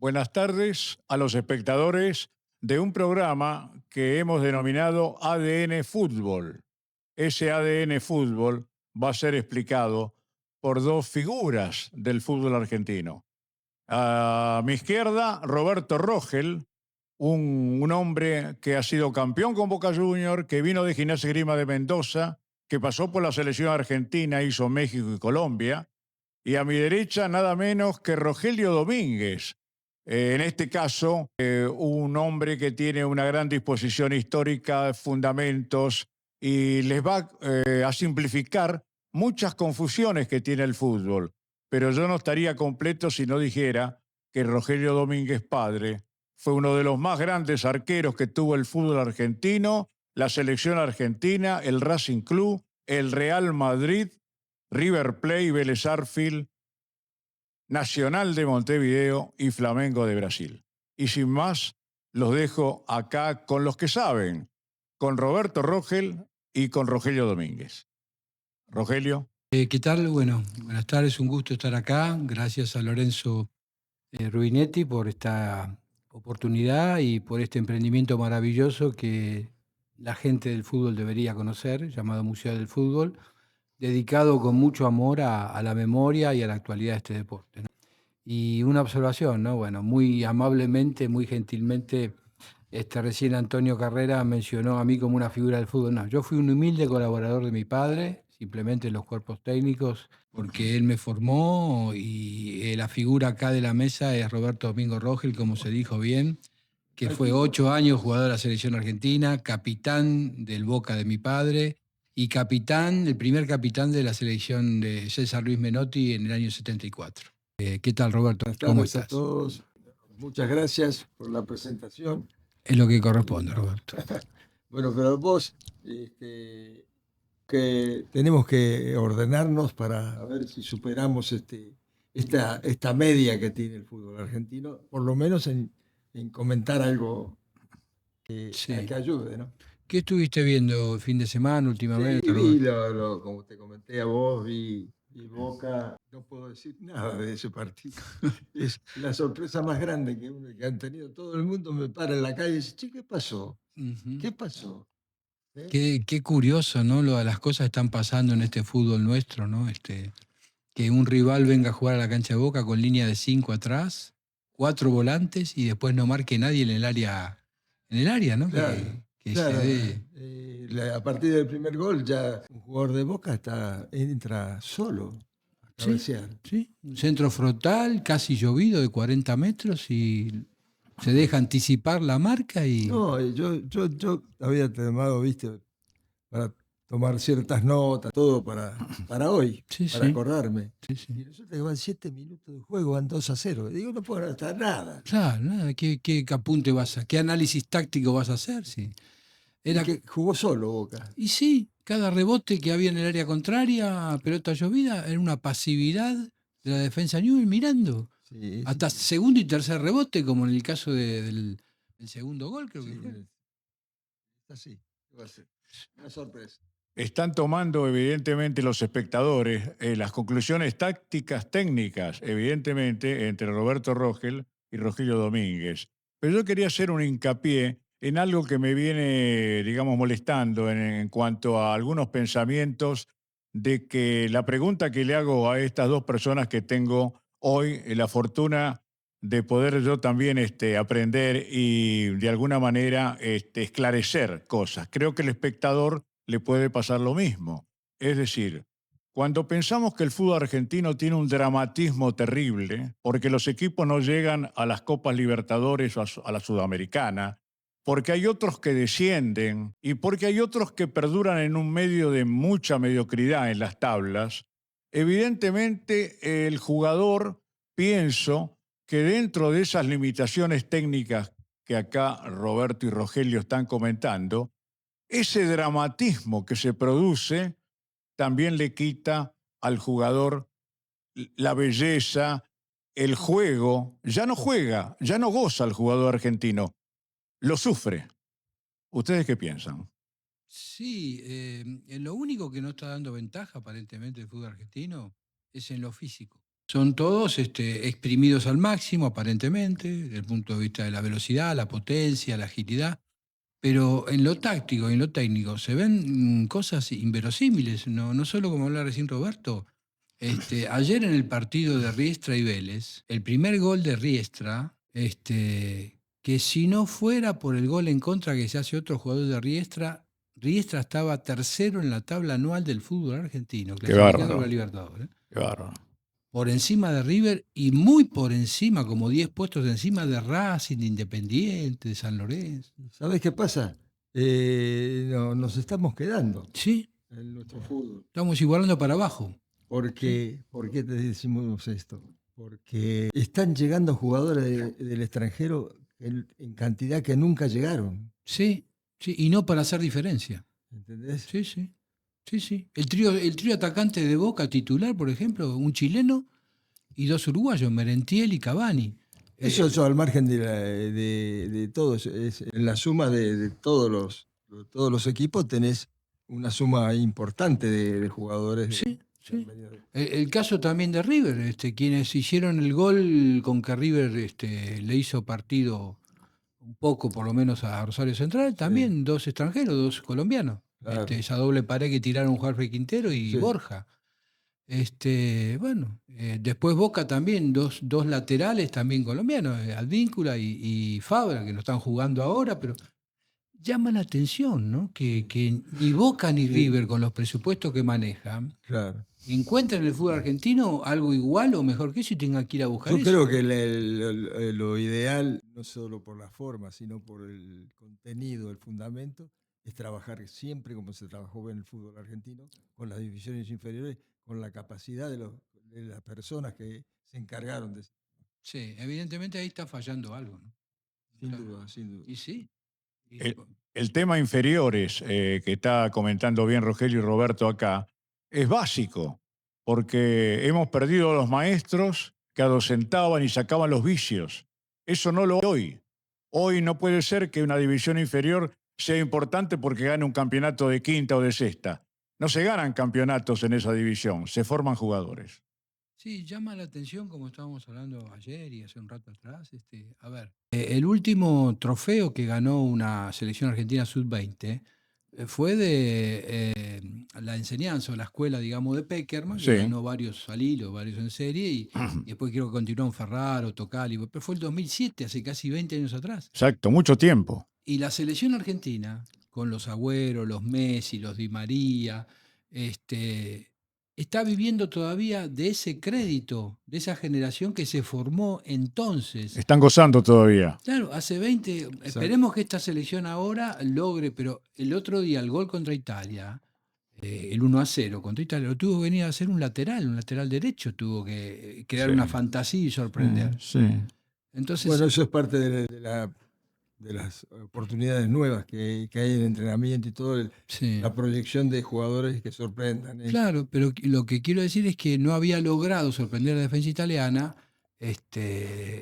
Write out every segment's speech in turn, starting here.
Buenas tardes a los espectadores de un programa que hemos denominado ADN Fútbol. Ese ADN Fútbol va a ser explicado por dos figuras del fútbol argentino. A mi izquierda, Roberto Rogel, un hombre que ha sido campeón con Boca Juniors, que vino de Gimnasia y Esgrima de Mendoza, que pasó por la selección argentina, hizo México y Colombia. Y a mi derecha, nada menos que Rogelio Domínguez. En este caso, un hombre que tiene una gran disposición histórica, fundamentos, y les va a simplificar muchas confusiones que tiene el fútbol. Pero yo no estaría completo si no dijera que Rogelio Domínguez padre fue uno de los más grandes arqueros que tuvo el fútbol argentino, la selección argentina, el Racing Club, el Real Madrid, River Plate, Vélez Sarsfield, Nacional de Montevideo y Flamengo de Brasil. Y sin más, los dejo acá con los que saben, con Roberto Rogel y con Rogelio Domínguez. Rogelio. ¿Qué tal? Bueno, buenas tardes, un gusto estar acá. Gracias a Lorenzo Rubinetti por esta oportunidad y por este emprendimiento maravilloso que la gente del fútbol debería conocer, llamado Museo del Fútbol, dedicado con mucho amor a la memoria y a la actualidad de este deporte, ¿no? Y una observación, ¿no? Bueno, muy amablemente, muy gentilmente, recién Antonio Carrera mencionó a mí como una figura del fútbol. No, yo fui un humilde colaborador de mi padre, simplemente en los cuerpos técnicos, porque él me formó y la figura acá de la mesa es Roberto Domingo Rogel, como se dijo bien, que fue 8 años jugador de la selección argentina, capitán del Boca de mi padre y capitán, el primer capitán de la selección de César Luis Menotti en el año 74. ¿Qué tal, Roberto? Buenas ¿Cómo tardes a estás? todos. Muchas gracias por la presentación. Es lo que corresponde, Roberto. Bueno, pero vos, que tenemos que ordenarnos para ver si superamos esta media que tiene el fútbol argentino, por lo menos en comentar algo Sí. que ayude, ¿no? ¿Qué estuviste viendo el fin de semana Sí, últimamente, vi, Roberto? como te comenté a vos, vi Boca. No puedo decir nada de ese partido. Es la sorpresa más grande que han tenido. Todo el mundo me para en la calle y dice, che, ¿qué pasó? Ujú. ¿Qué pasó? ¿Eh? Qué curioso, ¿no? Las cosas están pasando en este fútbol nuestro, ¿no? Que un rival venga a jugar a la cancha de Boca con línea de 5 atrás, 4 volantes y después no marque nadie en el área, ¿no? Claro, Que se claro. dé. A partir del primer gol ya un jugador de Boca entra solo a Sí, cabecear. sí. Un centro frontal, casi llovido de 40 metros y se deja anticipar la marca y. No, yo había tomado, viste, para tomar ciertas notas, todo para hoy, Sí, para sí, acordarme. sí, sí. Y resulta que van 7 minutos de juego, van 2-0. Digo, no puedo gastar nada. Claro, nada, ¿qué apunte qué análisis táctico vas a hacer? Sí. Y Era, que jugó solo Boca. y sí, cada rebote que había en el área contraria, pelota llovida, era una pasividad de la defensa Newell mirando. Sí, sí, Hasta segundo y tercer rebote, como en el caso del segundo gol, creo que sí, fue. es así. Va a ser una sorpresa. Están tomando evidentemente los espectadores las conclusiones tácticas técnicas, evidentemente, entre Roberto Rogel y Rogelio Domínguez. Pero yo quería hacer un hincapié en algo que me viene, digamos, molestando en cuanto a algunos pensamientos de que la pregunta que le hago a estas dos personas que tengo hoy, la fortuna de poder yo también aprender y de alguna manera esclarecer cosas. Creo que el espectador le puede pasar lo mismo. Es decir, cuando pensamos que el fútbol argentino tiene un dramatismo terrible, porque los equipos no llegan a las Copas Libertadores o a la Sudamericana, porque hay otros que descienden y porque hay otros que perduran en un medio de mucha mediocridad en las tablas, evidentemente el jugador, pienso, que dentro de esas limitaciones técnicas que acá Roberto y Rogelio están comentando, ese dramatismo que se produce también le quita al jugador la belleza, el juego. Ya no juega, ya no goza el jugador argentino, lo sufre. ¿Ustedes qué piensan? Sí, en lo único que no está dando ventaja aparentemente el fútbol argentino es en lo físico. Son todos exprimidos al máximo, aparentemente, desde el punto de vista de la velocidad, la potencia, la agilidad. Pero en lo táctico y en lo técnico se ven cosas inverosímiles, no solo como habla recién Roberto. Ayer en el partido de Riestra y Vélez, el primer gol de Riestra, que si no fuera por el gol en contra que se hace otro jugador de Riestra, Riestra estaba tercero en la tabla anual del fútbol argentino, Qué clasificado para bárbaro, la Libertadores. qué bárbaro. Por encima de River y muy por encima, como 10 puestos encima de Racing, de Independiente, de San Lorenzo. ¿Sabes qué pasa? Nos estamos quedando Sí, en nuestro fútbol. estamos igualando para abajo. ¿Por qué te decimos esto? Porque están llegando jugadores del extranjero en cantidad que nunca llegaron. Sí, sí, y no para hacer diferencia. ¿Entendés? Sí, sí. Sí, sí. El trío atacante de Boca titular, por ejemplo, un chileno y 2 uruguayos, Merentiel y Cavani. Eso al margen de todos. En la suma de todos los equipos tenés una suma importante de jugadores. Sí, sí. El caso también de River, quienes hicieron el gol con que River le hizo partido un poco, por lo menos, a Rosario Central, también 2 extranjeros, 2 colombianos. Claro. Esa doble pared que tiraron Juanfe Quintero y Sí. Borja. Después Boca también, dos laterales también colombianos, Advíncula y Fabra, que no están jugando ahora, pero llama la atención, ¿no? Que ni Boca ni River, con los presupuestos que manejan, Claro. encuentran en el fútbol argentino algo igual o mejor que eso y tengan que ir a buscar Yo eso. creo que lo ideal, no solo por la forma, sino por el contenido, el fundamento, es trabajar siempre como se trabajó en el fútbol argentino, con las divisiones inferiores, con la capacidad de las personas que se encargaron de eso. Sí, evidentemente ahí está fallando algo, ¿no? Sin duda, sin duda. Y sí. Y- El tema inferiores que está comentando bien Rogelio y Roberto acá es básico, porque hemos perdido a los maestros que adocentaban y sacaban los vicios. Eso no lo hay hoy. Hoy no puede ser que una división inferior sea importante porque gane un campeonato de quinta o de sexta. No se ganan campeonatos en esa división, se forman jugadores. Sí, llama la atención, como estábamos hablando ayer y hace un rato atrás. A ver, el último trofeo que ganó una selección argentina sub-20 fue de la enseñanza o la escuela, digamos, de Peckerman, que Sí. ganó varios al hilo, varios en serie, y después creo que continuó en Ferraro, Tocali, pero fue el 2007, hace casi 20 años atrás. Exacto, mucho tiempo. Y la selección argentina, con los Agüero, los Messi, los Di María, está viviendo todavía de ese crédito, de esa generación que se formó entonces. Están gozando todavía. Claro, hace 20, esperemos que esta selección ahora logre, pero el otro día el gol contra Italia, el 1-0 contra Italia, lo tuvo que venir a hacer un lateral derecho, tuvo que crear Sí. una fantasía y sorprender. Sí. Entonces, Bueno, eso es parte de las oportunidades nuevas que hay en entrenamiento y todo, sí. la proyección de jugadores que sorprendan. Claro, pero lo que quiero decir es que no había logrado sorprender a la defensa italiana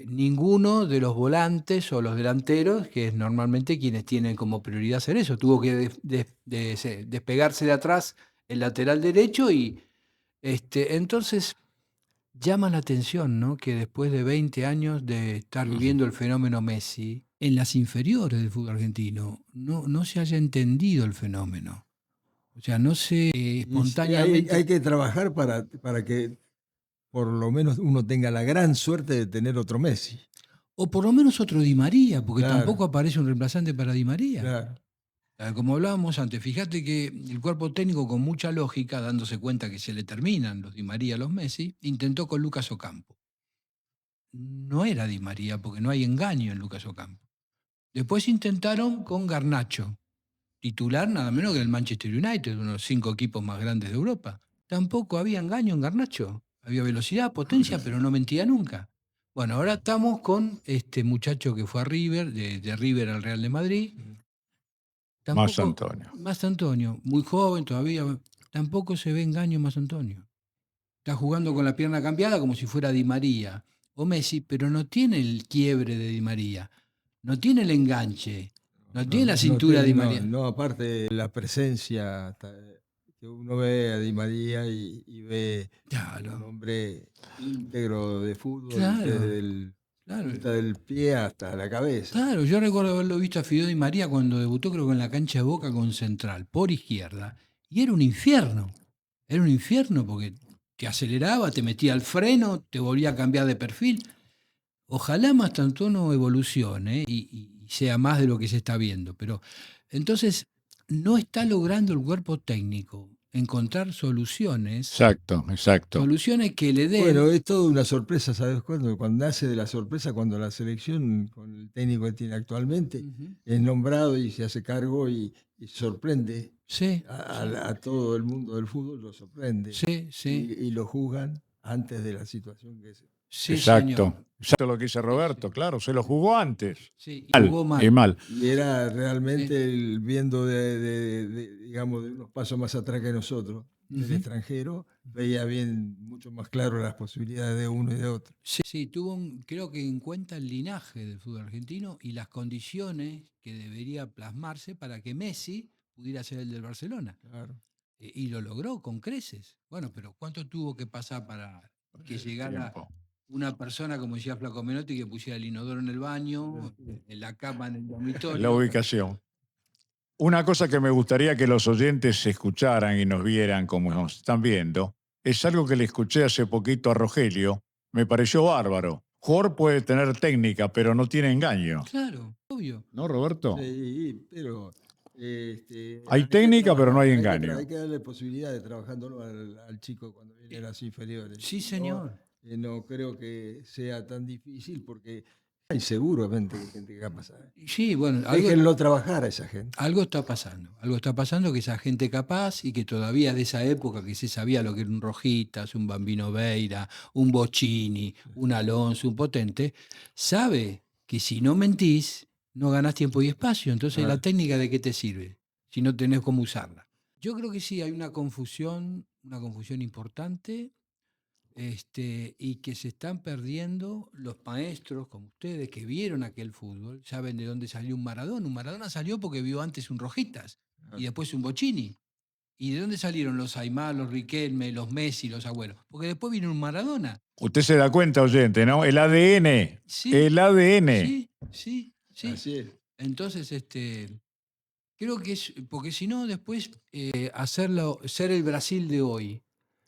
ninguno de los volantes o los delanteros, que es normalmente quienes tienen como prioridad hacer eso. Tuvo que despegarse de atrás el lateral derecho y entonces llama la atención, ¿no? Que después de 20 años de estar viviendo el fenómeno Messi, en las inferiores del fútbol argentino no se haya entendido el fenómeno. O sea, no se espontáneamente. Hay que trabajar para que por lo menos uno tenga la gran suerte de tener otro Messi. O por lo menos otro Di María, porque Claro. tampoco aparece un reemplazante para Di María. Claro. Como hablábamos antes, fíjate que el cuerpo técnico, con mucha lógica, dándose cuenta que se le terminan los Di María, los Messi, intentó con Lucas Ocampo. No era Di María, porque no hay engaño en Lucas Ocampo. Después intentaron con Garnacho, titular nada menos que el Manchester United, uno de los 5 equipos más grandes de Europa. Tampoco había engaño en Garnacho. Había velocidad, potencia, pero no mentía nunca. Bueno, ahora estamos con este muchacho que fue a River, de River al Real de Madrid. Más Antonio. Más Antonio, muy joven todavía. Tampoco se ve engaño en Más Antonio. Está jugando con la pierna cambiada como si fuera Di María o Messi, pero no tiene el quiebre de Di María. No tiene el enganche. No tiene la cintura de Di María. No, aparte la presencia uno ve a Di María y ve un Claro, hombre íntegro de fútbol claro, desde el claro. punta del pie hasta la cabeza. Claro, yo recuerdo haberlo visto a Fideo Di María cuando debutó, creo que en la cancha de Boca con Central, por izquierda. Y era un infierno. Era un infierno porque te aceleraba, te metía al freno, te volvía a cambiar de perfil. Ojalá Mastantuono evolucione y sea más de lo que se está viendo. Pero entonces no está logrando el cuerpo técnico encontrar Exacto, exacto. soluciones que le Bueno, den. es toda una sorpresa, ¿sabes cuándo? Cuando nace de la sorpresa, cuando la selección, con el técnico que tiene actualmente, Ujú. es nombrado y se hace cargo y sorprende Sí, a, sí, a todo el mundo del fútbol, lo sorprende sí, sí, y lo juzgan antes de la situación que es. sí, señor. Exacto. Exacto lo que dice Sí, Roberto, señor. claro, se lo jugó antes. Sí, y Mal, jugó y mal. mal. Y era Sí. realmente viendo digamos, de unos pasos más atrás que nosotros, del Ujú. extranjero, veía bien, mucho más claro las posibilidades de uno y de otro. Sí, sí, creo que en cuenta el linaje del fútbol argentino y las condiciones que debería plasmarse para que Messi pudiera ser el del Barcelona. Claro. Y lo logró con creces. Bueno, pero ¿cuánto tuvo que pasar para que El llegara tiempo. una persona, como decía Flaco Menotti, que pusiera el inodoro en el baño, en la cama en el La dormitorio? ubicación. Una cosa que me gustaría que los oyentes escucharan y nos vieran como nos están viendo, es algo que le escuché hace poquito a Rogelio, me pareció bárbaro. Jugador puede tener técnica, pero no tiene engaño. Claro, obvio. ¿No, Roberto? Sí, pero Hay hay que técnica, pero no hay trabajar, hay engaño. que darle posibilidad de trabajándolo al chico cuando viene a las inferiores. Sí, Si no, señor. no creo que sea tan difícil porque hay seguramente gente que va a pasar. Sí, bueno, Déjenlo trabajar a esa gente. algo está pasando que esa gente capaz y que todavía de esa época que se sabía lo que era un Rojitas, un Bambino Veira, un Bocini, un Alonso, un Potente, sabe que si no mentís, no ganás tiempo y espacio. Entonces, ¿la Ah, técnica de qué te sirve si no tenés cómo usarla? Yo creo que sí, hay una confusión importante, y que se están perdiendo los maestros como ustedes que vieron aquel fútbol, saben de dónde salió un Maradona. Un Maradona salió porque vio antes un Rojitas y ah, después un Bocini. ¿Y de dónde salieron los Aymar, los Riquelme, los Messi, los Agüeros? Porque después vino un Maradona. Usted se da cuenta, oyente, ¿no? El ADN. Sí, El ADN. sí, sí, sí. así es. Entonces, creo que es, porque si no, después ser el Brasil de hoy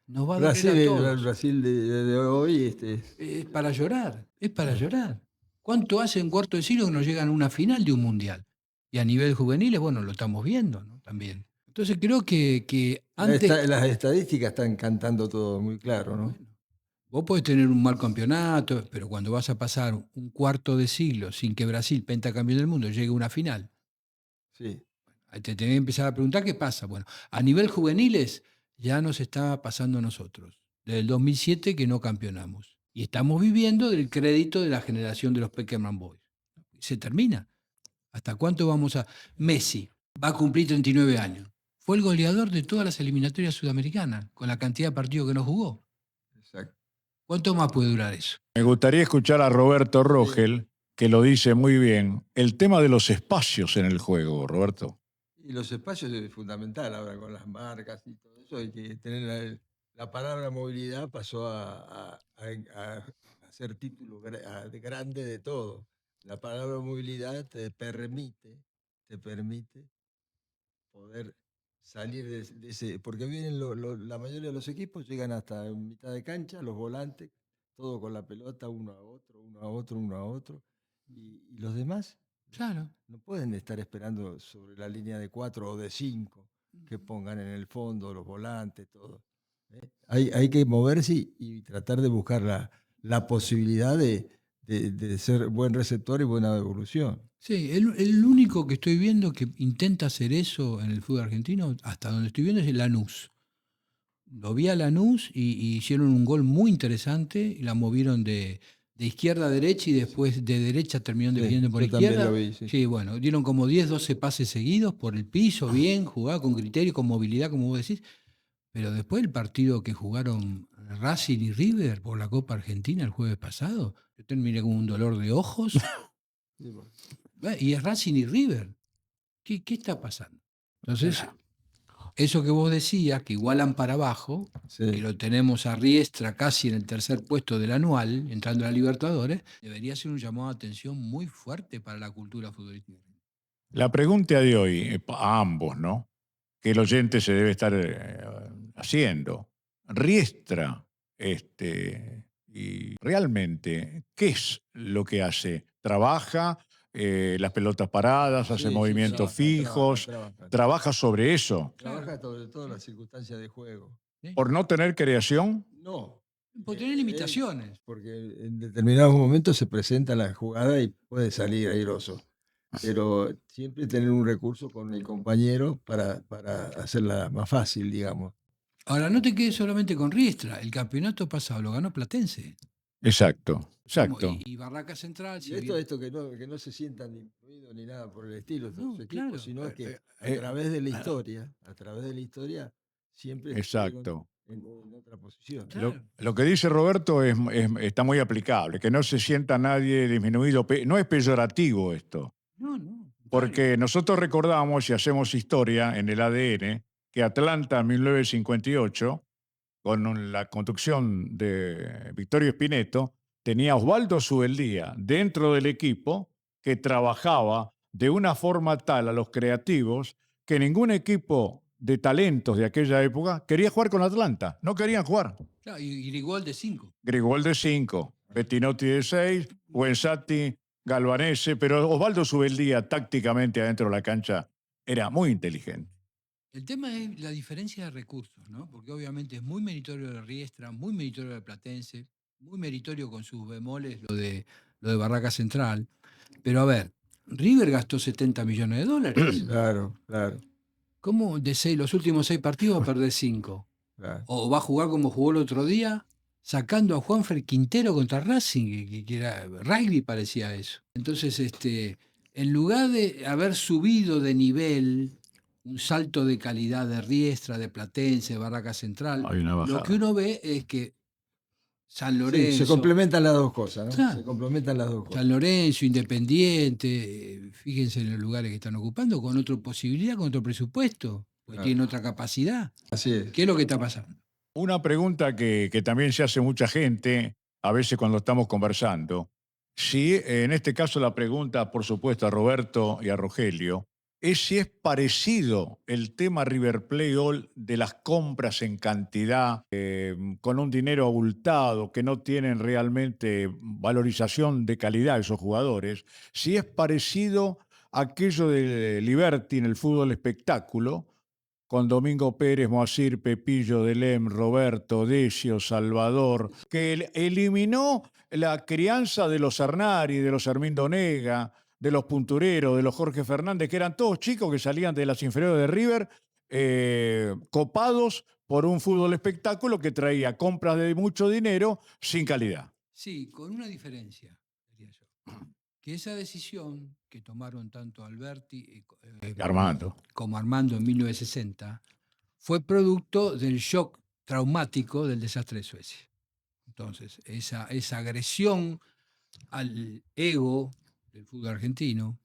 nos va a doler Brasil, a el todos. Brasil de hoy, Es para llorar, es para ah, llorar. ¿Cuánto hace en cuarto de siglo que no llegan a una final de un mundial? Y a nivel juveniles, bueno, lo estamos viendo, ¿no? También. Entonces creo que antes, las estadísticas están cantando todo muy claro, ¿no? bueno, vos podés tener un mal campeonato, pero cuando vas a pasar un cuarto de siglo sin que Brasil, pentacampeón del mundo, llegue a una final, Sí. ahí te tenés que empezar a preguntar qué pasa. Bueno, a nivel juveniles ya nos está pasando a nosotros. Desde el 2007 que no campeonamos. Y estamos viviendo del crédito de la generación de los Peckerman Boys. Se termina. ¿Hasta cuánto vamos a...? Messi va a cumplir 39 años. Fue el goleador de todas las eliminatorias sudamericanas, con la cantidad de partidos que no jugó. Exacto. ¿Cuánto más puede durar eso? Me gustaría escuchar a Roberto Sí. Rogel, que lo dice muy bien, el tema de los espacios en el juego, Roberto. Y los espacios es fundamental ahora con las marcas y todo eso. Hay que tener la palabra movilidad pasó a ser título grande de todo. La palabra movilidad te permite poder salir de ese, porque vienen la mayoría de los equipos llegan hasta mitad de cancha, los volantes, todo con la pelota, uno a otro, uno a otro, uno a otro, y los demás Claro. no pueden estar esperando sobre la línea de 4 o de 5 que pongan en el fondo los volantes, todo. Hay que moverse y tratar de buscar la posibilidad de ser buen receptor y buena devolución. Sí, el único que estoy viendo que intenta hacer eso en el fútbol argentino, hasta donde estoy viendo, es el Lanús. Lo vi a Lanús y hicieron un gol muy interesante y la movieron de izquierda a derecha y después de derecha terminaron Sí, definiendo por yo también lo izquierda. vi, sí. Sí, bueno, dieron como 10, 12 pases seguidos por el piso, bien, jugaba con criterio, con movilidad, como vos decís. Pero después el partido que jugaron Racing y River por la Copa Argentina el jueves pasado, yo terminé con un dolor de ojos. Sí, bueno. Y es Racing y River. ¿Qué está pasando? Entonces, eso que vos decías, que igualan para abajo, que Sí. lo tenemos a Riestra casi en el tercer puesto del anual, entrando a la Libertadores, debería ser un llamado de atención muy fuerte para la cultura futbolística. La pregunta de hoy, a ambos, ¿no? Que el oyente se debe estar haciendo. Riestra, y realmente, ¿qué es lo que hace? ¿Trabaja las pelotas paradas, hace Sí, sí, movimientos fijos? ¿Trabaja sobre eso? Trabaja sobre todo las circunstancias de juego. ¿Sí? ¿Por no tener creación? No, Por tener limitaciones. porque en determinados momentos se presenta la jugada y puede salir airoso. Pero siempre tener un recurso con el compañero para hacerla más fácil, digamos. Ahora, no te quedes solamente con Riestra. El campeonato pasado lo ganó Platense. Exacto, Como- exacto. Y Barraca Central, Y si esto, bien- esto que no se sientan incluidos ni nada por el estilo estos No, equipos, claro. sino que a eh, través de la historia, siempre estuvieron Exacto. en otra posición. Claro. Lo que dice Roberto está muy aplicable, que no se sienta nadie disminuido. No es peyorativo esto, No, no. porque nosotros recordamos y hacemos historia en el ADN que Atlanta en 1958, con la conducción de Victorio Spineto, tenía a Osvaldo Subeldía dentro del equipo que trabajaba de una forma tal a los creativos que ningún equipo de talentos de aquella época quería jugar con Atlanta. No querían jugar. Claro, y Grigol de 5. Grigol de 5, Bettinotti de 6, Buensati, Galvanese, pero Osvaldo Subeldía tácticamente adentro de la cancha era muy inteligente. El tema es la diferencia de recursos, ¿no? Porque obviamente es muy meritorio de Riestra, muy meritorio de Platense, muy meritorio con sus bemoles lo de Barraca Central. Pero a ver, River gastó 70 millones de dólares. Claro, claro, ¿Cómo los últimos 6 partidos va a perder 5? claro. O va a jugar como jugó el otro día, sacando a Juanfer Quintero contra Racing, que era rugby parecía eso. Entonces, en lugar de haber subido de nivel, un salto de calidad de Riestra, de Platense, de Barraca Central, Hay una lo bajada. que uno ve es que San Sí, Lorenzo, se complementan las dos cosas, ¿no? Claro. Se complementan las dos cosas. San Lorenzo, Independiente, fíjense en los lugares que están ocupando, con otra posibilidad, con otro presupuesto, porque Claro. tienen otra capacidad. Así es. ¿Qué es lo que está pasando? Una pregunta que también se hace mucha gente, a veces cuando estamos conversando, si en este caso la pregunta, por supuesto, a Roberto y a Rogelio, es si es parecido el tema River Plate All de las compras en cantidad, con un dinero abultado, que no tienen realmente valorización de calidad esos jugadores, si es parecido a aquello de Liberty en el fútbol espectáculo, con Domingo Pérez, Moacir, Pepillo, Delem, Roberto, Decio, Salvador, que eliminó la crianza de los Arnari, de los Hermindo Nega, de los Puntureros, de los Jorge Fernández, que eran todos chicos que salían de las inferiores de River, copados por un fútbol espectáculo que traía compras de mucho dinero sin calidad. Sí, con una diferencia, diría yo. Que esa decisión que tomaron tanto Alberti Armando. como Armando en 1960 fue producto del shock traumático del desastre de Suecia. Entonces, esa agresión al ego del fútbol argentino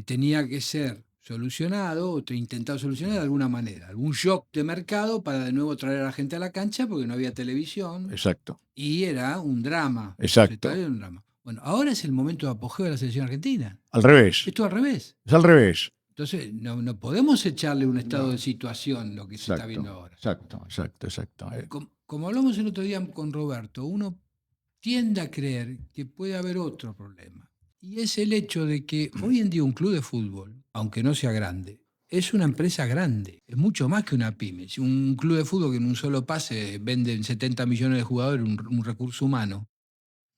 tenía que ser solucionado o intentado solucionar de alguna manera. Algún shock de mercado para de nuevo traer a la gente a la cancha porque no había televisión. Exacto. Y era un drama. Exacto. Era un drama. Bueno, ahora es el momento de apogeo de la selección argentina. Al revés. Esto al revés. Es al revés. Entonces, no podemos echarle un estado de situación lo que se está viendo ahora. Exacto. Como hablamos el otro día con Roberto, uno tiende a creer que puede haber otro problema. Y es el hecho de que hoy en día un club de fútbol, aunque no sea grande, es una empresa grande, es mucho más que una pyme. Si un club de fútbol que en un solo pase vende 70 millones de jugadores, un recurso humano,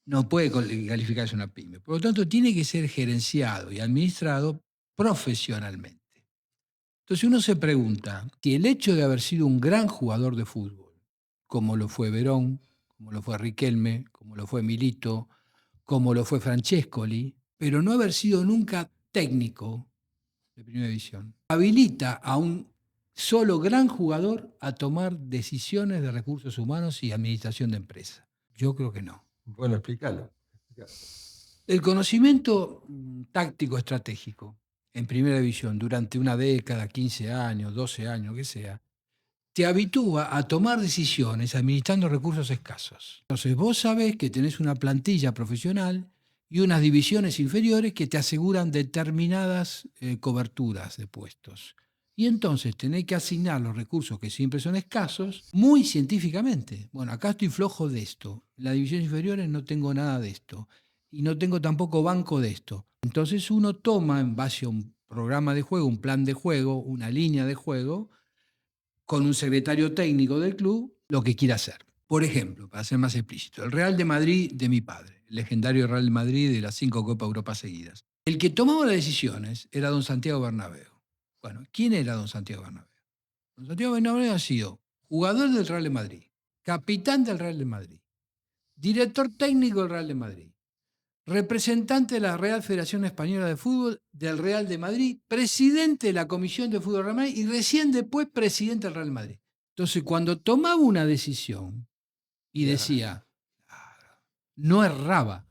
no puede calificarse una pyme. Por lo tanto, tiene que ser gerenciado y administrado profesionalmente. Entonces uno se pregunta si el hecho de haber sido un gran jugador de fútbol, como lo fue Verón, como lo fue Riquelme, como lo fue Milito, como lo fue Francescoli, pero no haber sido nunca técnico de primera división, habilita a un solo gran jugador a tomar decisiones de recursos humanos y administración de empresas. Yo creo que no. Bueno, explícalo. El conocimiento táctico estratégico en primera división durante una década, 15 años, 12 años, que sea, te habitúa a tomar decisiones administrando recursos escasos. Entonces vos sabés que tenés una plantilla profesional y unas divisiones inferiores que te aseguran determinadas coberturas de puestos. Y entonces tenés que asignar los recursos que siempre son escasos muy científicamente. Bueno, acá estoy flojo de esto. En las divisiones inferiores no tengo nada de esto. Y no tengo tampoco banco de esto. Entonces uno toma en base a un programa de juego, un plan de juego, una línea de juego, con un secretario técnico del club, lo que quiera hacer. Por ejemplo, para ser más explícito, el Real de Madrid de mi padre, el legendario Real de Madrid de las 5 Copas Europa seguidas. El que tomaba las decisiones era don Santiago Bernabéu. Bueno, ¿quién era don Santiago Bernabéu? Don Santiago Bernabéu ha sido jugador del Real de Madrid, capitán del Real de Madrid, director técnico del Real de Madrid, representante de la Real Federación Española de Fútbol del Real de Madrid, presidente de la Comisión de Fútbol del Real Madrid y recién después presidente del Real Madrid. Entonces, cuando tomaba una decisión y decía, no erraba.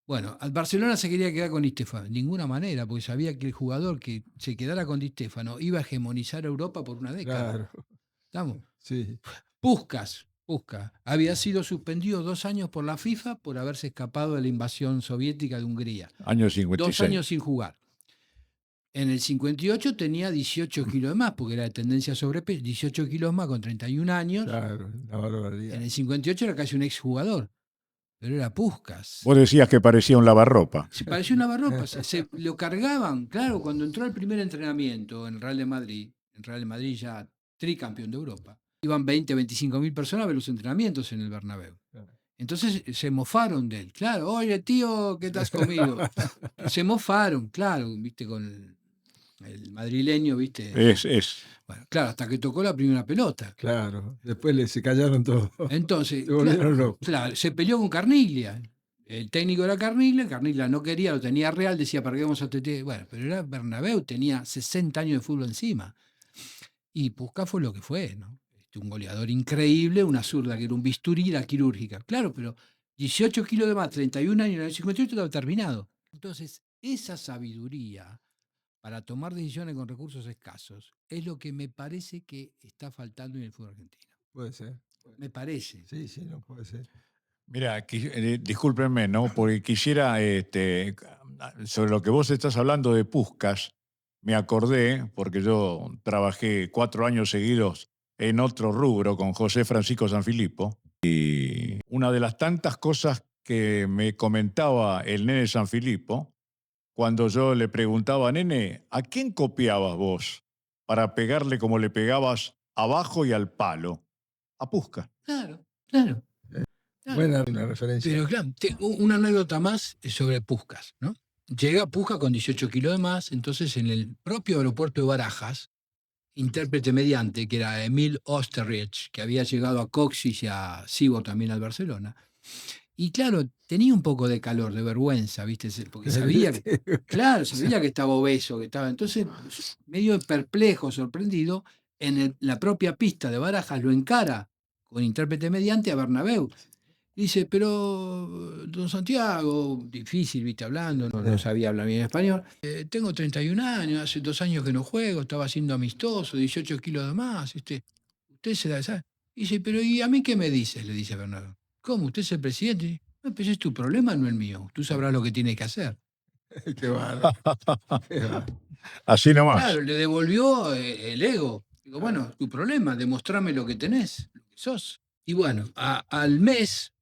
Bueno, al Barcelona se quería quedar con Di Stéfano, de ninguna manera, porque sabía que el jugador que se quedara con Di Stéfano iba a hegemonizar Europa por una década. Claro, ¿Estamos? sí. Puskás había sido suspendido 2 años por la FIFA por haberse escapado de la invasión soviética de Hungría. Año 2 56. años sin jugar. En el 58 tenía 18 kilos más, porque era de tendencia a sobrepeso, 18 kilos más con 31 años. Claro, la barbaridad. En el 58 era casi un exjugador, pero era Puskás. Vos decías que parecía un lavarropa. Se parecía un lavarropa, se lo cargaban. Claro, cuando entró al primer entrenamiento en el Real de Madrid ya tricampeón de Europa, iban 20, 25 mil personas a ver los entrenamientos en el Bernabéu. Entonces se mofaron de él. Claro, oye, tío, ¿qué te has comido? Se mofaron, claro, viste, con el madrileño, viste. Es. Bueno, claro, hasta que tocó la primera pelota. Claro, después se callaron todos. Entonces, Se volvieron locos. claro, se peleó con Carniglia. El técnico era Carniglia no quería, lo tenía Real, decía, ¿para qué vamos a TT? Bueno, pero era Bernabéu, tenía 60 años de fútbol encima. Y Puskás fue lo que fue, ¿no? Un goleador increíble, una zurda que era un bisturí, la quirúrgica. Claro, pero 18 kilos de más, 31 años en el 58 estaba terminado. Entonces, esa sabiduría para tomar decisiones con recursos escasos es lo que me parece que está faltando en el fútbol argentino. Puede ser. Me parece. Sí, sí, no puede ser. Mira, discúlpenme, ¿no? Porque quisiera, sobre lo que vos estás hablando de Puskás, me acordé, porque yo trabajé 4 años seguidos en otro rubro con José Francisco Sanfilippo, y una de las tantas cosas que me comentaba el nene Sanfilippo, cuando yo le preguntaba, nene, ¿a quién copiabas vos para pegarle como le pegabas abajo y al palo? A Puskás. Claro, claro. Buena una referencia. Pero claro, una anécdota más sobre Puskás, ¿no? Llega Puskás con 18 kilos de más, entonces en el propio aeropuerto de Barajas, intérprete mediante, que era Emil Osterrich, que había llegado a Coxis y a Cibor también al Barcelona. Y claro, tenía un poco de calor, de vergüenza, ¿viste? Porque sabía que, claro, sabía que estaba obeso, que estaba. Entonces, medio perplejo, sorprendido, en la propia pista de Barajas lo encara con intérprete mediante a Bernabéu. Dice, pero, don Santiago, difícil, viste, hablando, no sabía hablar bien español. Tengo 31 años, hace 2 años que no juego, estaba haciendo amistoso, 18 kilos de más, ¿viste? Usted se da esa. Dice, pero ¿y a mí qué me dices? Le dice Bernardo. ¿Cómo? ¿Usted es el presidente? No, pues es tu problema, no el mío. Tú sabrás lo que tienes que hacer. Qué bárbaro. Qué bárbaro. Así nomás. Claro, le devolvió el ego. Digo, bueno, tu problema, demostrame lo que tenés, lo que sos. Y bueno, al mes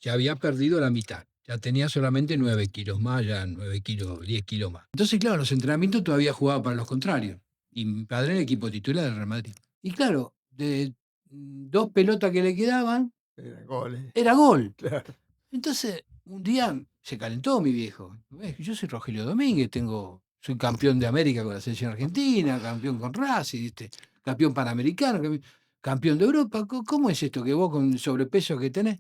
ya había perdido la mitad. Ya tenía solamente 9 kilos más, ya 9 kilos, 10 kilos más. Entonces, claro, los entrenamientos todavía jugaba para los contrarios. Y mi padre era el equipo titular del Real Madrid. Y claro, de 2 pelotas que le quedaban, Era goles. era gol. Claro. Entonces, un día se calentó mi viejo. Yo soy Rogelio Domínguez, soy campeón de América con la selección argentina, campeón con Racing, ¿viste? Campeón panamericano, campeón de Europa. ¿Cómo es esto que vos con el sobrepeso que tenés?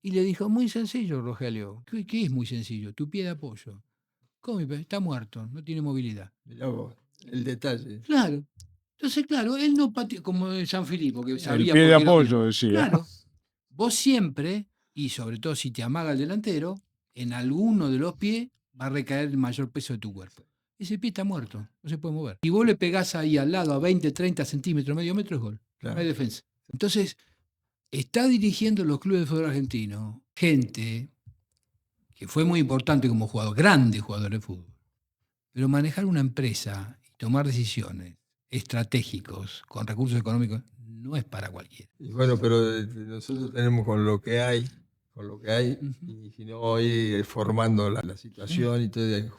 Y le dijo, muy sencillo, Rogelio. ¿Qué es muy sencillo? Tu pie de apoyo. ¿Cómo? Está muerto, no tiene movilidad. Mirá vos, el detalle. Claro. Entonces, claro, él no pateó, como San Filipo, que sabía El pie de por qué no apoyo, tiraba. decía. Claro. Vos siempre, y sobre todo si te amaga el delantero, en alguno de los pies va a recaer el mayor peso de tu cuerpo. ese pie está muerto, no se puede mover. Y vos le pegás ahí al lado a 20, 30 centímetros, medio metro, es gol. No Claro. hay defensa. Entonces, está dirigiendo los clubes de fútbol argentino gente que fue muy importante como jugador, grande jugador de fútbol. Pero manejar una empresa y tomar decisiones estratégicos con recursos económicos no es para cualquiera. Y bueno, pero nosotros tenemos con lo que hay, Ujú. y si no, ir formando la situación y todo, y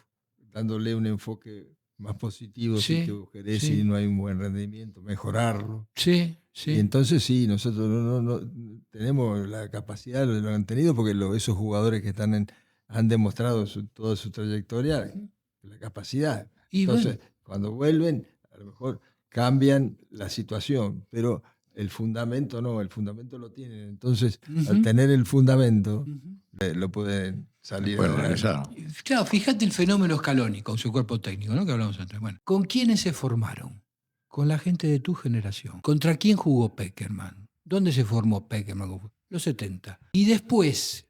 dándole un enfoque más positivo si te Sí, vos querés, si sí, no hay un buen rendimiento, mejorarlo. sí, Y sí. entonces sí, nosotros no tenemos la capacidad, lo han tenido, porque esos jugadores que han demostrado toda su trayectoria, la capacidad. Y bueno, Entonces, cuando vuelven, a lo mejor cambian la situación, pero el fundamento no, el fundamento lo tienen. Entonces, al ujú, tener el fundamento, ujú. lo pueden salir Puede adelante. organizar. Claro, fíjate el fenómeno Scaloni con su cuerpo técnico, ¿no? Que hablamos antes. Bueno, ¿con quiénes se formaron? Con la gente de tu generación. ¿Contra quién jugó Peckerman? ¿Dónde se formó Peckerman? Los 70. Y después,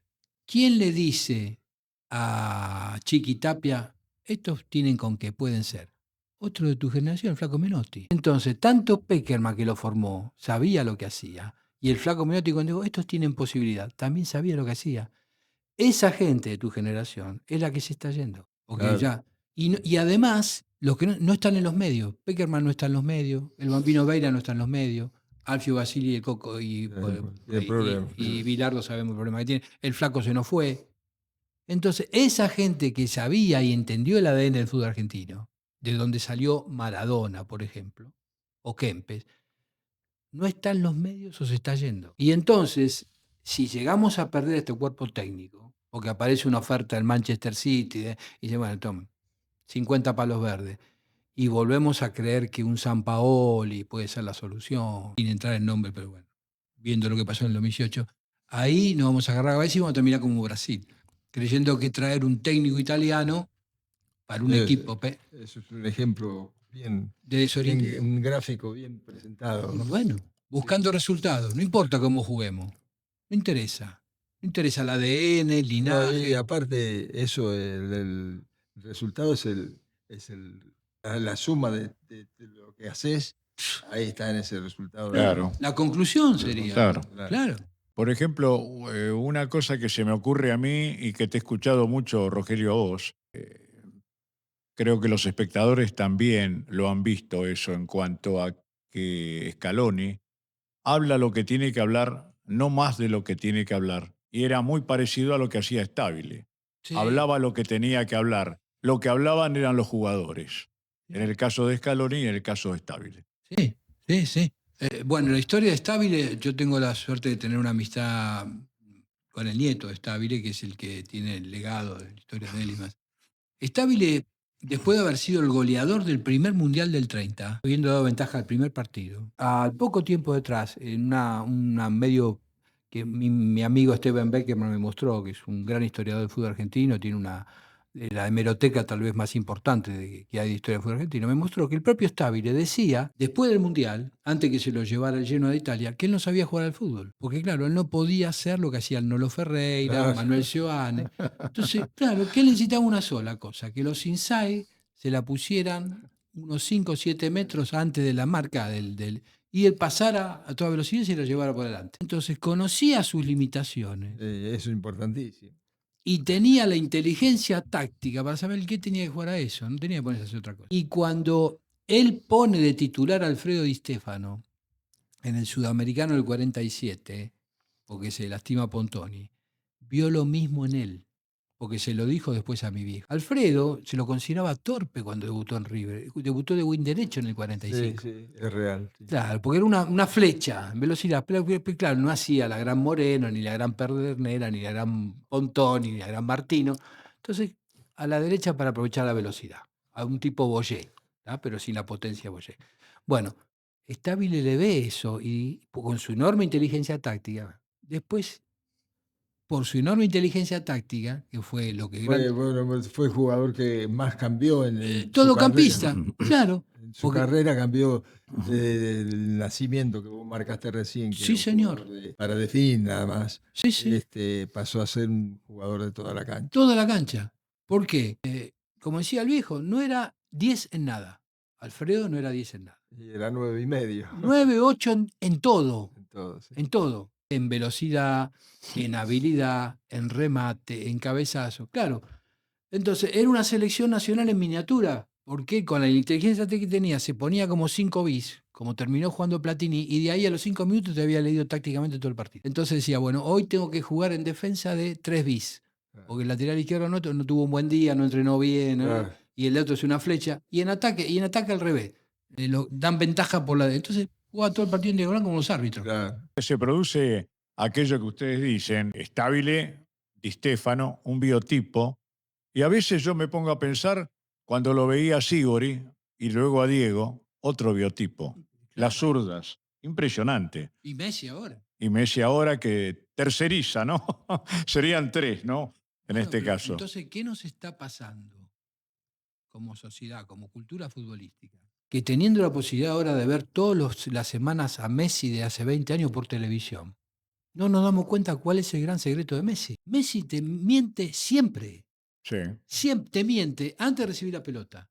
¿quién le dice a Chiqui Tapia, estos tienen con qué pueden ser? Otro de tu generación, el Flaco Menotti. Entonces, tanto Peckerman que lo formó, sabía lo que hacía, y el Flaco Menotti cuando dijo, estos tienen posibilidad, también sabía lo que hacía. Esa gente de tu generación es la que se está yendo. Porque Claro. ya. Y además, los que no están en los medios. Peckerman no está en los medios. El Bambino Veira no está en los medios. Alfio Basili, el Coco Tiene problemas. y Bilardo sabemos el problema que tiene. El Flaco se nos fue. Entonces, esa gente que sabía y entendió el ADN del fútbol argentino, de donde salió Maradona, por ejemplo, o Kempes, no está en los medios o se está yendo. Y entonces, si llegamos a perder este cuerpo técnico, o que aparece una oferta del Manchester City, y dice, bueno, toma, 50 palos verdes, y volvemos a creer que un Sampaoli puede ser la solución, sin entrar en nombre, pero bueno, viendo lo que pasó en el 2018, ahí nos vamos a agarrar a cabeza y vamos a terminar como Brasil, creyendo que traer un técnico italiano para un equipo Eso es un ejemplo de desoriente. un gráfico bien presentado, ¿no? Bueno, buscando resultados, no importa cómo juguemos, no interesa. No interesa el ADN, el No, y linaje. aparte, eso, el resultado es la suma de lo que haces, ahí está en ese resultado. Claro, La conclusión sería, claro. claro. Por ejemplo, una cosa que se me ocurre a mí y que te he escuchado mucho, Rogelio, a vos, creo que los espectadores también lo han visto eso en cuanto a que Scaloni habla lo que tiene que hablar, no más de lo que tiene que hablar. Y era muy parecido a lo que hacía Stabile. Sí, Hablaba lo que tenía que hablar. Lo que hablaban eran los jugadores. En el caso de Scaloni y en el caso de Stabile. sí, sí, sí. Bueno, la historia de Stabile, yo tengo la suerte de tener una amistad con el nieto de Stabile, que es el que tiene el legado de la historia de él y más. Stabile, después de haber sido el goleador del primer Mundial del 30, habiendo dado ventaja al primer partido, al poco tiempo detrás, en una medio que mi amigo Steven Beckerman me mostró, que es un gran historiador del fútbol argentino, tiene la hemeroteca tal vez más importante que hay de historia del fútbol argentino, me mostró que el propio Stabile decía, después del Mundial, antes que se lo llevara el lleno de Italia, que él no sabía jugar al fútbol. Porque claro, él no podía hacer lo que hacía el Nolo Ferreira, Claro. Manuel Sioane. Entonces, claro, que él necesitaba una sola cosa, que los inside se la pusieran unos 5 o 7 metros antes de la marca y él pasara a toda velocidad y se lo llevara por delante. Entonces conocía sus limitaciones Eso es importantísimo. y tenía la inteligencia táctica para saber qué tenía que jugar a eso, no tenía que ponerse a hacer otra cosa. Y cuando él pone de titular a Alfredo Di Stéfano en el Sudamericano del 47, porque se lastima Pontoni, vio lo mismo en él, porque se lo dijo después a mi viejo. Alfredo se lo consideraba torpe cuando debutó en River, debutó de win derecho en el Sí, 45. sí, es real. Sí. Claro, porque era una flecha en velocidad, pero claro, no hacía la gran Moreno, ni la gran Pedernera, ni la gran Pontoni, ni la gran Martino. Entonces, a la derecha para aprovechar la velocidad, a un tipo Boyé, pero sin la potencia Boyé. Bueno, Stabile le ve eso y con su enorme inteligencia táctica, después, por su enorme inteligencia táctica, que fue lo que Fue el jugador que más cambió en su todo carrera. campista, claro, En su porque carrera cambió del nacimiento que vos marcaste recién, que era sí, un señor, jugador para definir nada más, sí, sí. pasó a ser un jugador de toda la cancha. Toda la cancha. ¿Por qué? Como decía el viejo, no era 10 en nada. Alfredo no era 10 en nada. Y era 9,5. 9, 8 en todo. En todo, sí. En todo. En velocidad, en habilidad, en remate, en cabezazo. Claro. Entonces, era una selección nacional en miniatura. Porque con la inteligencia que tenía, se ponía como 5 bis, como terminó jugando Platini, y de ahí a los 5 minutos te había leído tácticamente todo el partido. Entonces decía, bueno, hoy tengo que jugar en defensa de 3 bis. Porque el lateral izquierdo no tuvo un buen día, no entrenó bien, ¿no? Claro. Y el otro es una flecha. Y en ataque al revés. Dan ventaja por la. Entonces, jugaba todo el partido en diagonal como los árbitros. Claro. Se produce aquello que ustedes dicen, Stabile, Di Stefano, un biotipo, y a veces yo me pongo a pensar, cuando lo veía a Sigori y luego a Diego, otro biotipo, las zurdas, impresionante. Y Messi ahora. Y Messi ahora que terceriza, ¿no? Serían 3, ¿no? En Bueno, este pero caso. entonces, ¿qué nos está pasando como sociedad, como cultura futbolística? Que teniendo la posibilidad ahora de ver todas las semanas a Messi de hace 20 años por televisión, no nos damos cuenta cuál es el gran secreto de Messi. Messi te miente siempre. Sí. Siempre te miente antes de recibir la pelota.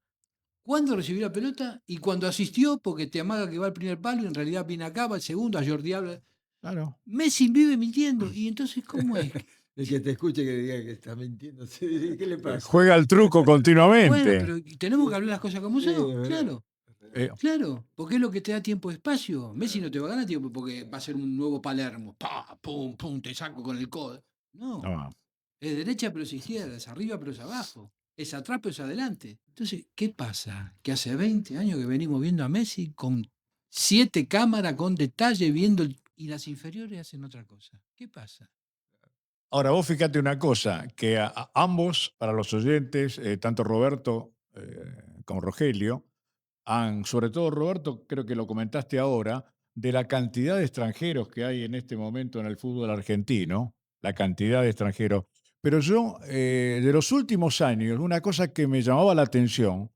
¿Cuándo recibió la pelota? Y cuando asistió, porque te amaga que va al primer palo y en realidad viene acá, va al segundo, a Jordi Alba. Claro. Messi vive mintiendo. Y entonces, ¿cómo es? El que te escuche que diga que está mintiendo, ¿qué le pasa? Juega el truco Bueno, continuamente. pero tenemos que hablar las cosas como Sí, son. ¿verdad? Claro, Eh, claro. Porque es lo que te da tiempo y espacio. Messi no te va a ganar tiempo porque va a ser un nuevo Palermo. Pa, pum, pum, te saco con el codo. No. no. Es derecha pero es izquierda, es arriba pero es abajo, es atrás pero es adelante. Entonces, ¿qué pasa? Que hace 20 años que venimos viendo a Messi con 7 cámaras, con detalle, viendo, y las inferiores hacen otra cosa. ¿Qué pasa? Ahora, vos fíjate una cosa, que a ambos, para los oyentes, tanto Roberto como Rogelio, sobre todo Roberto, creo que lo comentaste ahora, de la cantidad de extranjeros que hay en este momento en el fútbol argentino, la cantidad de extranjeros. Pero yo, de los últimos años, una cosa que me llamaba la atención,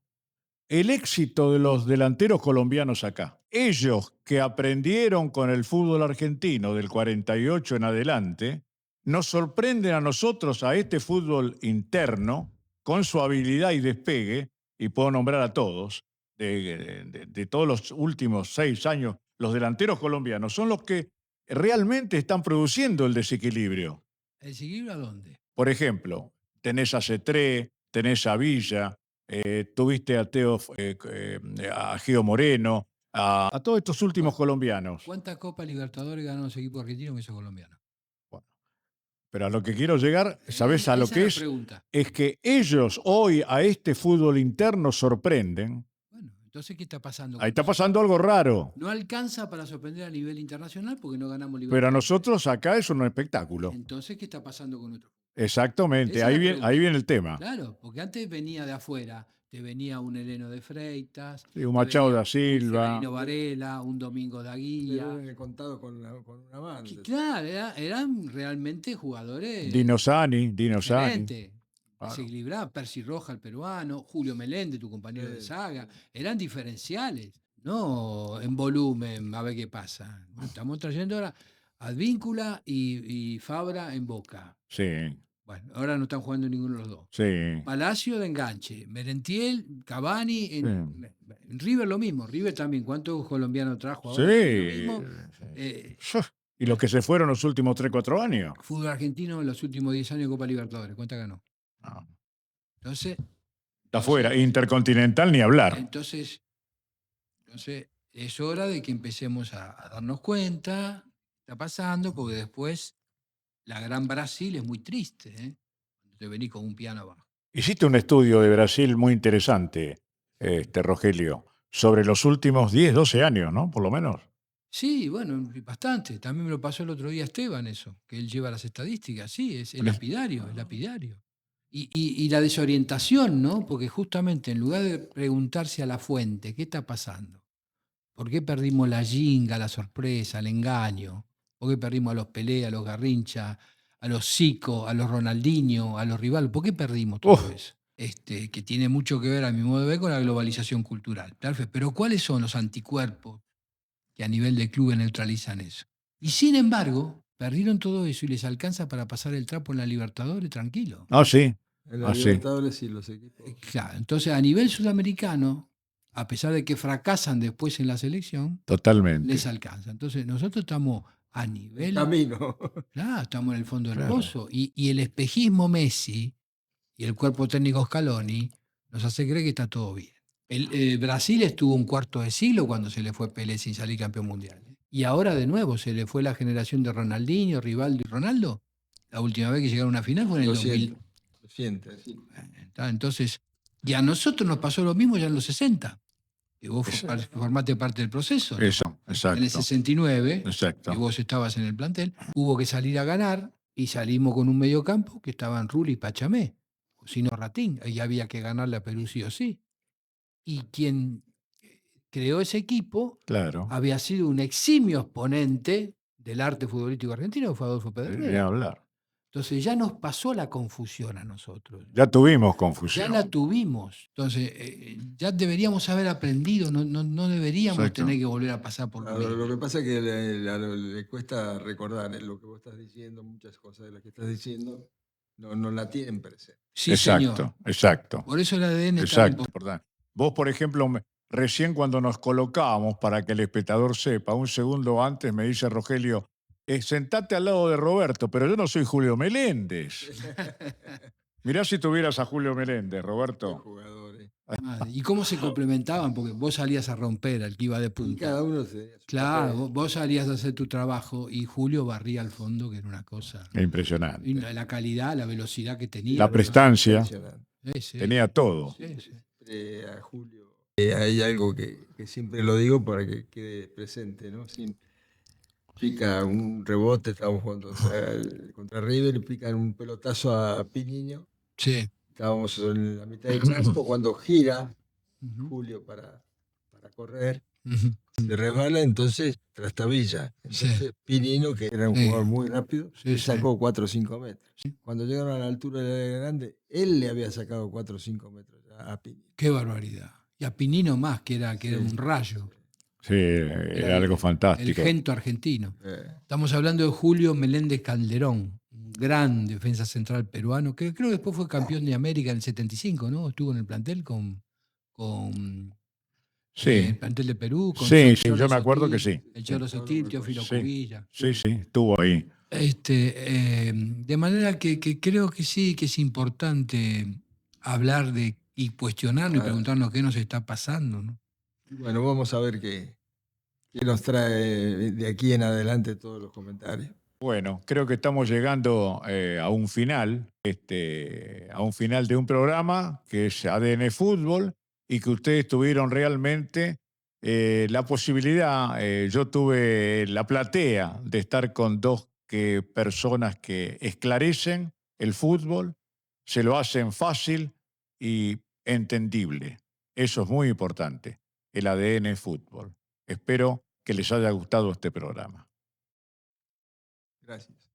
el éxito de los delanteros colombianos acá. Ellos que aprendieron con el fútbol argentino del 48 en adelante, nos sorprenden a nosotros, a este fútbol interno, con su habilidad y despegue, y puedo nombrar a todos, de todos los últimos 6 años, los delanteros colombianos son los que realmente están produciendo el desequilibrio. ¿El equilibrio a dónde? Por ejemplo, tenés a Cetré, tenés a Villa, tuviste a a Gio Moreno, a todos estos últimos colombianos. ¿Cuántas Copas Libertadores ganaron los equipos argentinos que esos colombianos? Bueno, pero a lo que quiero llegar, ¿sabés a lo Esa que la es? pregunta. Es que ellos hoy a este fútbol interno sorprenden. Bueno, entonces, ¿qué está pasando? Ahí está pasando algo raro. No alcanza para sorprender a nivel internacional porque no ganamos Pero a Libertadores. nosotros acá es un espectáculo. Entonces, ¿qué está pasando con nuestro? Exactamente, Esa es la ahí pregunta. viene el tema. Claro, porque antes venía de afuera, te venía un Heleno de Freitas, Sí, un Machado da un Silva. Severino Varela, un Domingo da Guía. Pero he contado con una banda. Claro, eran realmente jugadores Dino Sani. excelentes. Claro. Se equilibraba Percy Roja, el peruano, Julio Meléndez, tu compañero de Sí, saga. sí. Eran diferenciales, no en volumen, a ver qué pasa. Estamos trayendo ahora Advíncula y Fabra en Boca. Sí, Bueno, ahora no están jugando ninguno de los dos. sí. Palacio de enganche, Merentiel, Cavani, Sí. en River lo mismo, River también, ¿cuántos colombianos trajo ahora? Sí. Lo mismo. Y los que se fueron los últimos 3, 4 años. Fútbol argentino en los últimos 10 años Copa Libertadores, ¿cuántas ganó? No, Entonces, está fuera. Intercontinental ni hablar. entonces es hora de que empecemos a darnos cuenta qué está pasando, porque después la gran Brasil es muy triste, ¿eh? Te venís con un piano abajo. Hiciste un estudio de Brasil muy interesante, Rogelio, sobre los últimos 10, 12 años, ¿no? Por lo menos. Sí, bueno, bastante. También me lo pasó el otro día Esteban eso, que él lleva las estadísticas. Sí, es lapidario, es lapidario. Y la desorientación, ¿no? Porque justamente en lugar de preguntarse a la fuente, ¿qué está pasando? ¿Por qué perdimos la ginga, la sorpresa, el engaño? ¿Por qué perdimos a los Pelé, a los Garrincha, a los Zico, a los Ronaldinho, a los rivales? ¿Por qué perdimos todo eso? Que tiene mucho que ver, a mi modo de ver, con la globalización cultural. Pero ¿cuáles son los anticuerpos que a nivel de clubes neutralizan eso? Y sin embargo, perdieron todo eso y les alcanza para pasar el trapo en la Libertadores tranquilo. Ah, sí. En la Ah, sí, Libertadores sí, los equipos. Claro, entonces a nivel sudamericano, a pesar de que fracasan después en la selección, les totalmente. alcanza. Entonces nosotros estamos a En nivel, camino. claro, estamos en el fondo del Claro. pozo. Y el espejismo Messi y el cuerpo técnico Scaloni nos hace creer que está todo bien. Brasil estuvo un cuarto de siglo cuando se le fue Pelé sin salir campeón mundial. Y ahora de nuevo se le fue la generación de Ronaldinho, Rivaldo y Ronaldo. La última vez que llegaron a una final fue en el Lo 2000. siento. Lo siento. Sí. Entonces, y a nosotros nos pasó lo mismo ya en los 60, que vos Es- formaste parte del proceso, ¿no? Eso, En el exacto. 69, que Exacto. vos estabas en el plantel, hubo que salir a ganar y salimos con un mediocampo que estaban Rulli y Pachamé, o si no Ratín, y había que ganarle a Perú sí o sí. Y quien creó ese equipo Claro. había sido un eximio exponente del arte futbolístico argentino, que fue Adolfo Ni Pedernera. hablar. Entonces ya nos pasó la confusión a nosotros. Ya tuvimos Ya confusión. la tuvimos. Entonces, ya deberíamos haber aprendido, no deberíamos Exacto. tener que volver a pasar por lo Claro, lo mismo. que pasa es que le cuesta recordar lo que vos estás diciendo, muchas cosas de las que estás diciendo, no la tienen presente. Sí, señor. Exacto, exacto. Por eso el ADN es tan Exacto. importante. Importante. Vos, por ejemplo, recién cuando nos colocábamos, para que el espectador sepa, un segundo antes me dice Rogelio, sentate al lado de Roberto, pero yo no soy Julio Meléndez. Mirá si tuvieras a Julio Meléndez, Qué Roberto. jugadores. Madre, ¿y cómo se complementaban? Porque vos salías a romper al que iba de Y punta. cada uno tenía su Claro, papel. vos salías a hacer tu trabajo y Julio barría al fondo, que era una cosa. Y Impresionante. la calidad, la velocidad que tenía. La prestancia, Impresionante. Sí. tenía todo. Sí. A Julio. Hay algo que siempre lo digo para que quede presente, ¿no? Pica un rebote, estábamos jugando contra River, pican un pelotazo a Piniño. Sí. Estábamos en la mitad del campo cuando gira Ujú. Julio para correr, Ujú. se resbala, entonces trastabilla. Entonces Pinino, que era un Sí. jugador muy rápido, Sí, le sí. sacó 4 o 5 metros. Cuando llegaron a la altura de la grande, él le había sacado 4 o 5 metros a Pinino. Qué barbaridad. Y a Pinino más, que era Sí. un rayo. Sí, era algo El fantástico. gento argentino. Eh, Estamos hablando de Julio Meléndez Calderón, un gran defensa central peruano, que creo que después fue campeón de América en el 75, ¿no? Estuvo en el plantel con Sí, el plantel de Perú, con sí, Cholo yo me acuerdo que Sotil, sí. el Cholo Sí. Sotil, Teófilo Sí. Cubilla. Sí, estuvo ahí. De manera que creo que sí, que es importante hablar de y cuestionarnos y Claro. preguntarnos qué nos está pasando, ¿no? Y bueno, vamos a ver qué nos trae de aquí en adelante todos los comentarios. Bueno, creo que estamos llegando a un final, a un final de un programa que es ADN Fútbol y que ustedes tuvieron realmente la posibilidad, yo tuve la platea de estar con dos personas que esclarecen el fútbol, se lo hacen fácil y entendible. Eso es muy importante, el ADN Fútbol. Espero que les haya gustado este programa. Gracias.